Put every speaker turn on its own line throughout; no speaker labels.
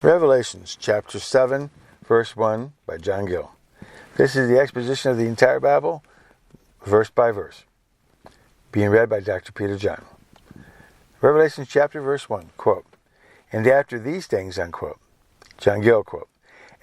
Revelations chapter 7, verse 1 by John Gill. This is the exposition of the entire Bible, verse by verse, being read by Dr. Peter John. Revelation chapter verse 1, quote, "And after these things," unquote, John Gill, quote,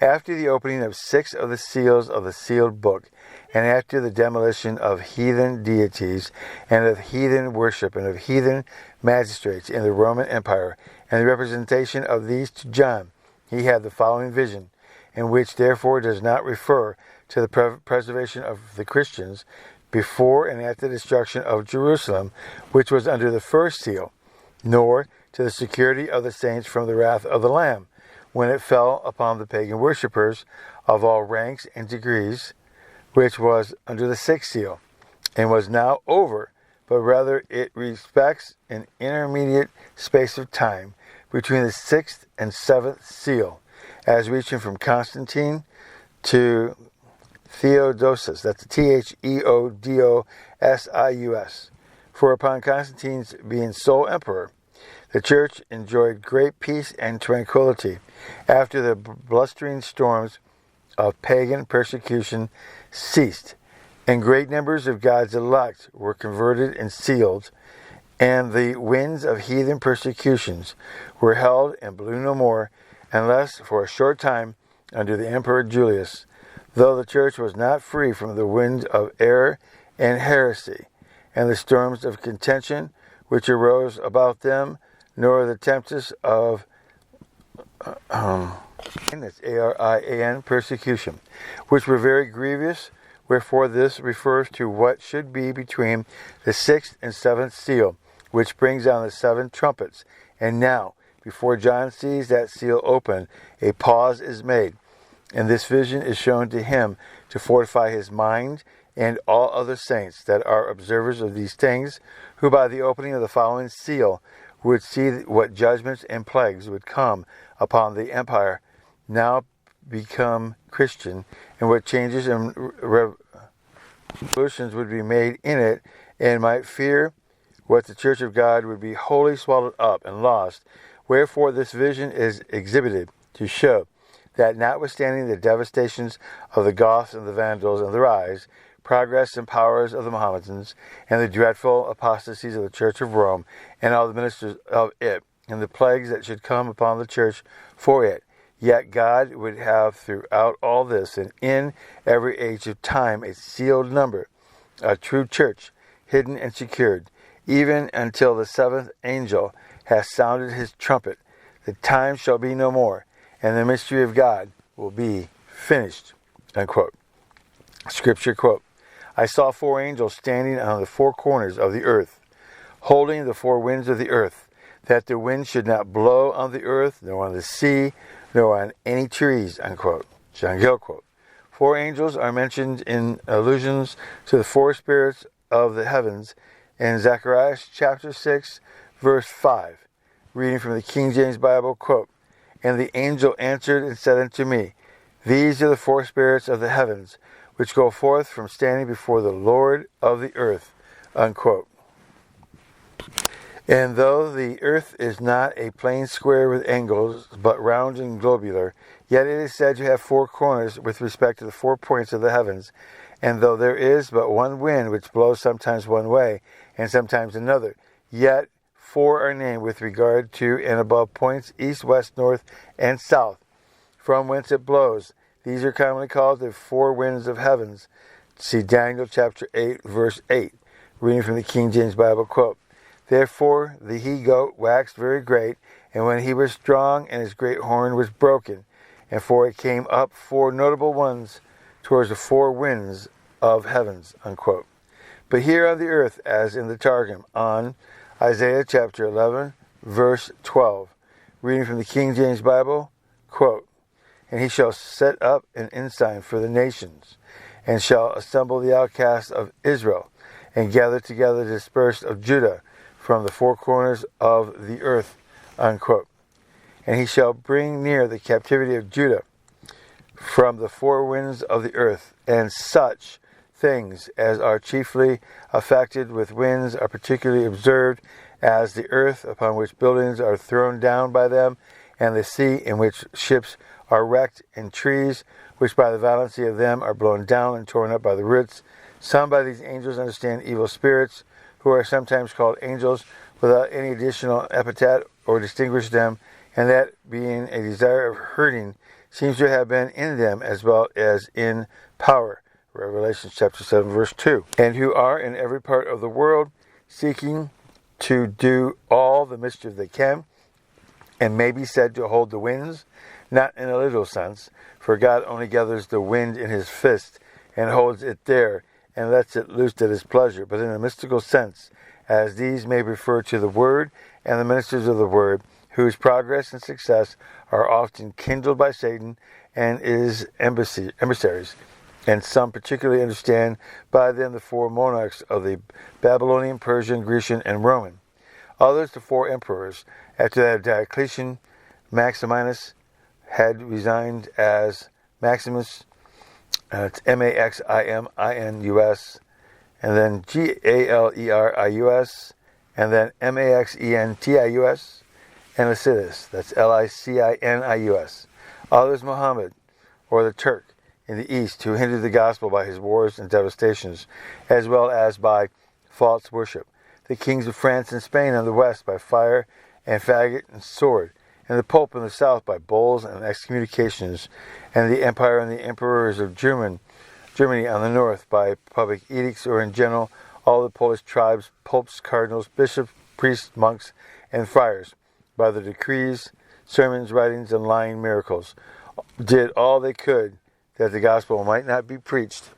"after the opening of 6 of the seals of the sealed book, and after the demolition of heathen deities, and of heathen worship, and of heathen magistrates in the Roman Empire, and the representation of these to John, he had the following vision, in which therefore does not refer to the preservation of the Christians before and after the destruction of Jerusalem, which was under the first seal, nor to the security of the saints from the wrath of the Lamb, when it fell upon the pagan worshippers of all ranks and degrees, which was under the sixth seal, and was now over, but rather it respects an intermediate space of time between the sixth and seventh seal, as reaching from Constantine to Theodosius. That's Theodosius. For upon Constantine's being sole emperor, the church enjoyed great peace and tranquility after the blustering storms of pagan persecution ceased, and great numbers of God's elect were converted and sealed, and the winds of heathen persecutions were held and blew no more, unless for a short time under the Emperor Julius, though the church was not free from the winds of error and heresy, and the storms of contention which arose about them, nor the tempest of Arian persecution, which were very grievous. Wherefore this refers to what should be between the sixth and seventh seal, which brings on the 7 trumpets. And now, before John sees that seal open, a pause is made, and this vision is shown to him to fortify his mind and all other saints that are observers of these things, who by the opening of the following seal would see what judgments and plagues would come upon the empire now become Christian, and what changes and revolutions would be made in it, and might fear what the church of God would be wholly swallowed up and lost. Wherefore this vision is exhibited to show that notwithstanding the devastations of the Goths and the Vandals and the rise, progress and powers of the Mohammedans, and the dreadful apostasies of the Church of Rome, and all the ministers of it, and the plagues that should come upon the church for it, yet God would have throughout all this, and in every age of time, a sealed number, a true church, hidden and secured, even until the 7th angel has sounded his trumpet. The time shall be no more, and the mystery of God will be finished." Unquote. Scripture quote, "I saw 4 angels standing on the 4 corners of the earth, holding the 4 winds of the earth, that the wind should not blow on the earth, nor on the sea, nor on any trees." Unquote. John Gill quote. 4 angels are mentioned in allusions to the 4 spirits of the heavens in Zechariah chapter 6, verse 5. Reading from the King James Bible, quote, "And the angel answered and said unto me, These are the 4 spirits of the heavens, which go forth from standing before the Lord of the earth." Unquote. And though the earth is not a plain square with angles, but round and globular, yet it is said to have 4 corners with respect to the 4 points of the heavens. And though there is but one wind which blows sometimes one way, and sometimes another, yet 4 are named with regard to and above points east, west, north, and south, from whence it blows. These are commonly called the 4 winds of heavens. See Daniel chapter 8, verse 8. Reading from the King James Bible, quote, "Therefore the he-goat waxed very great, and when he was strong, and his great horn was broken, and for it came up 4 notable ones towards the 4 winds of heavens." Unquote. But here on the earth, as in the Targum, on Isaiah chapter 11, verse 12, reading from the King James Bible, quote, "And he shall set up an ensign for the nations, and shall assemble the outcasts of Israel, and gather together the dispersed of Judah from the 4 corners of the earth." Unquote. "And he shall bring near the captivity of Judah from the 4 winds of the earth, and such things as are chiefly affected with winds are particularly observed, as the earth upon which buildings are thrown down by them, and the sea in which ships are wrecked, and trees which by the violency of them are blown down and torn up by the roots. Some by these angels understand evil spirits, who are sometimes called angels, without any additional epithet or distinguish them, and that being a desire of hurting seems to have been in them as well as in power. Revelation chapter 7 verse 2. And who are in every part of the world seeking to do all the mischief they can, and may be said to hold the winds, not in a literal sense, for God only gathers the wind in his fist and holds it there and lets it loose at his pleasure, but in a mystical sense, as these may refer to the word and the ministers of the word, whose progress and success are often kindled by Satan and his emissaries. And some particularly understand by them the four monarchs of the Babylonian, Persian, Grecian, and Roman. Others the four emperors, after that Diocletian, Maximinus had resigned as Maximus, it's Maximinus, and then Galerius, and then Maxentius, and Lycidas, that's Licinius. Others Muhammad, or the Turk, in the east, who hindered the gospel by his wars and devastations, as well as by false worship. The kings of France and Spain on the west by fire and faggot and sword, and the Pope in the south by bulls and excommunications, and the empire and the emperors of Germany on the north by public edicts, or in general all the Polish tribes, popes, cardinals, bishops, priests, monks, and friars, by the decrees, sermons, writings, and lying miracles, did all they could that the gospel might not be preached,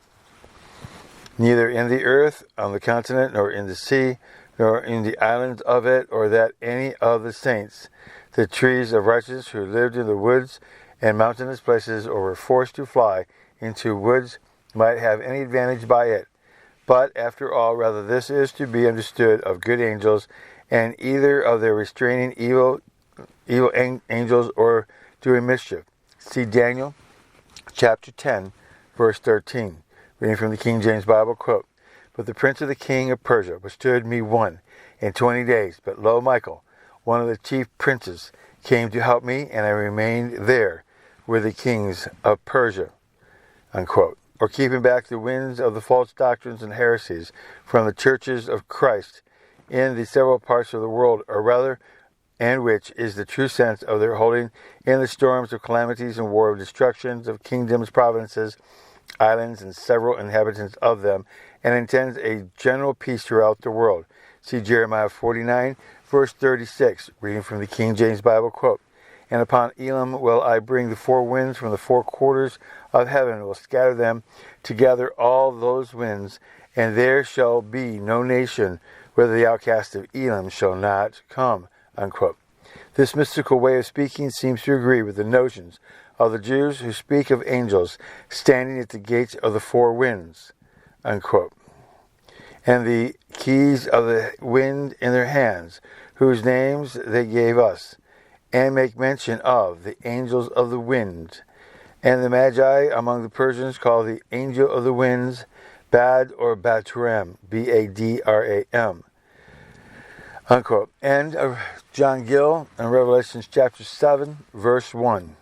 neither in the earth, on the continent, nor in the sea, nor in the islands of it, or that any of the saints, the trees of righteousness who lived in the woods and mountainous places, or were forced to fly into woods, might have any advantage by it. But, after all, rather this is to be understood of good angels, and either of their restraining evil angels, or doing mischief. See Daniel chapter 10, verse 13. Reading from the King James Bible, quote, "But the prince of the king of Persia withstood me 21 days. But lo, Michael, one of the chief princes, came to help me, and I remained there with the kings of Persia," unquote. Or keeping back the winds of the false doctrines and heresies from the churches of Christ in the several parts of the world, or rather, and which is the true sense of their holding in the storms of calamities and war of destructions of kingdoms, provinces, islands, and several inhabitants of them, and intends a general peace throughout the world. See Jeremiah 49, verse 36, reading from the King James Bible, quote, "And upon Elam will I bring the four winds from the four quarters of heaven, and will scatter them together all those winds, and there shall be no nation where the outcast of Elam shall not come," unquote. This mystical way of speaking seems to agree with the notions of the Jews who speak of angels standing at the gates of the four winds, unquote, and the keys of the wind in their hands, whose names they gave us, and make mention of the angels of the wind. And the Magi among the Persians call the angel of the winds Bad or Badram, Badram, unquote. And John Gill in Revelation chapter 7, verse 1.